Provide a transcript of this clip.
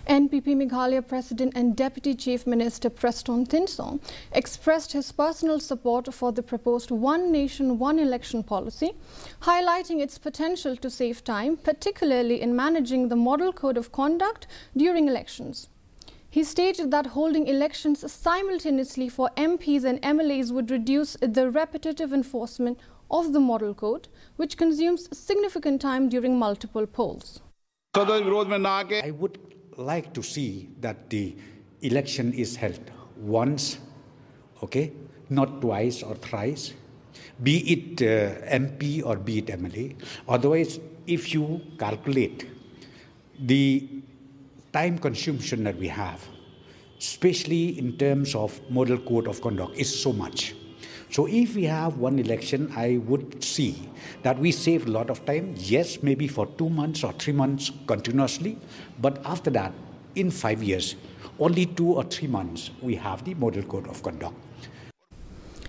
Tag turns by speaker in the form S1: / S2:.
S1: NPP Meghalaya President and Deputy Chief Minister Preston Thinsong expressed his personal support for the proposed One Nation, One Election policy, highlighting its potential to save time, particularly in managing the Model Code of Conduct during elections. He stated that holding elections simultaneously for MPs and MLAs would reduce the repetitive enforcement of the Model Code, which consumes significant time during multiple polls.
S2: I would like to see that the election is held once, okay, not twice or thrice, be it MP or be it MLA. Otherwise, if you calculate the time consumption that we have, especially in terms of Model Code of Conduct, is so much. So if we have one election, I would see that we save a lot of time. Yes, maybe for 2 months or 3 months continuously, but after that, in 5 years, only 2 or 3 months, we have the Model Code of Conduct.